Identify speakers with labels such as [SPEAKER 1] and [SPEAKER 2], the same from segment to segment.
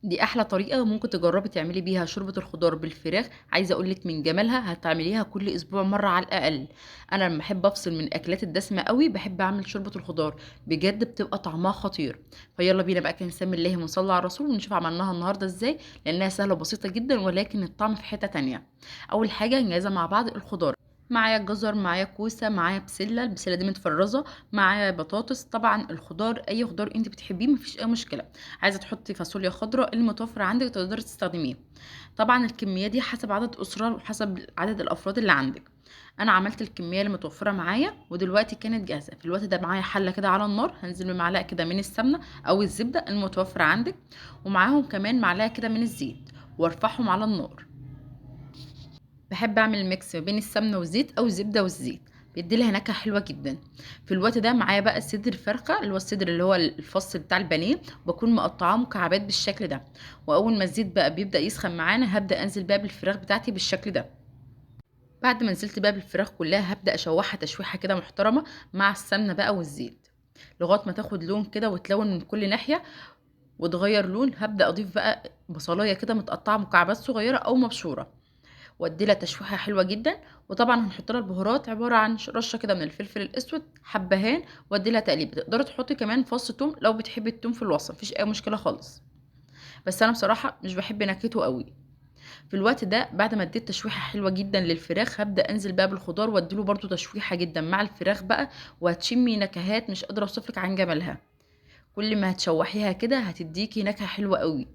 [SPEAKER 1] دي احلى طريقه ممكن تجربي تعملي بيها شوربه الخضار بالفراخ. عايزه اقولك من جمالها هتعمليها كل اسبوع مره على الاقل. انا لما احب افصل من الاكلات الدسمه قوي بحب اعمل شوربه الخضار، بجد بتبقى طعمها خطير. فيلا بينا بقى كده نسمي الله ونصلي على الرسول ونشوف عملناها النهارده ازاي، لانها سهله وبسيطه جدا ولكن الطعم في حته تانية. اول حاجه نجهز مع بعض الخضار. معايا جزر، معايا كوسه، معايا بسله، البسله دي متفرزه، معايا بطاطس. طبعا الخضار اي خضار انت بتحبيه مفيش اي مشكله. عايزه تحطي فاصوليا خضراء المتوفر عندك تقدري تستخدميه. طبعا الكميه دي حسب عدد اسره وحسب عدد الافراد اللي عندك. انا عملت الكميه اللي متوفره معايا ودلوقتي كانت جاهزه. في الوقت ده معايا حله كده على النار، هنزل بمعلقه كده من السمنه او الزبده المتوفره عندك، ومعاهم كمان معلقه كده من الزيت، وارفعهم على النار. بحب اعمل ميكس ما بين السمنه والزيت او الزبده والزيت، بيدي لها نكهه حلوه جدا. في الوقت ده معايا بقى صدر الفرخه اللي هو الصدر اللي هو الفص بتاع البانيه، بكون مقطعاه مكعبات بالشكل ده. واول ما الزيت بقى بيبدا يسخن معانا هبدا انزل بقى بالفراخ بتاعتي بالشكل ده. بعد ما نزلت بقى بالفراخ كلها هبدا اشوحها تشويحه كده محترمه مع السمنه بقى والزيت، لغايه ما تاخد لون كده وتلون من كل ناحيه وتغير لون. هبدا اضيف بقى بصلايه كده متقطعه مكعبات صغيره او مبشوره، وادي لها تشويحه حلوه جدا. وطبعا هنحط لها البهارات عباره عن رشه كده من الفلفل الاسود، حبهان، وادي لها تقليبه. تقدري تحطي كمان فص ثوم لو بتحبي الثوم في الوصفه، مفيش اي مشكله خالص، بس انا بصراحه مش بحب نكهته قوي. في الوقت ده بعد ما اديت تشويحه حلوه جدا للفراخ هبدا انزل بقى بالخضار واديله برده تشويحه جدا مع الفراخ بقى، وهتشمي نكهات مش قادره اوصفلك عن جمالها. كل ما هتشوحيها كده هتديكي نكهه حلوه قوي.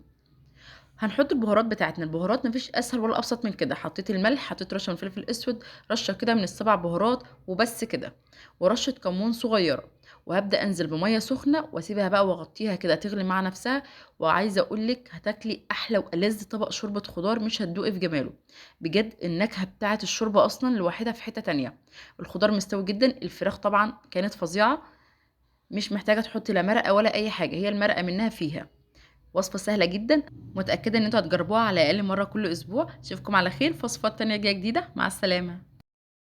[SPEAKER 1] هنحط البهارات بتاعتنا. البهارات مفيش اسهل ولا ابسط من كده. حطيت الملح، حطيت رشه من الفلفل الاسود، رشه كده من السبع بهارات وبس كده، ورشه كمون صغيره. وهبدا انزل بميه سخنه واسيبها بقى واغطيها كده تغلي مع نفسها. وعايزه اقولك هتاكلي احلى والذ طبق شوربه خضار مش هتدوقي في جماله. بجد النكهه بتاعه الشوربه اصلا لوحدها في حته تانية. الخضار مستوي جدا، الفراخ طبعا كانت فظيعه، مش محتاجه تحطي لا مرقه ولا اي حاجه، هي المرقه منها فيها. وصفة سهلة جدا، متأكدة ان انتوا هتجربوها على الأقل مرة كل أسبوع. اشوفكم على خير في وصفات تانية جديدة. مع السلامة.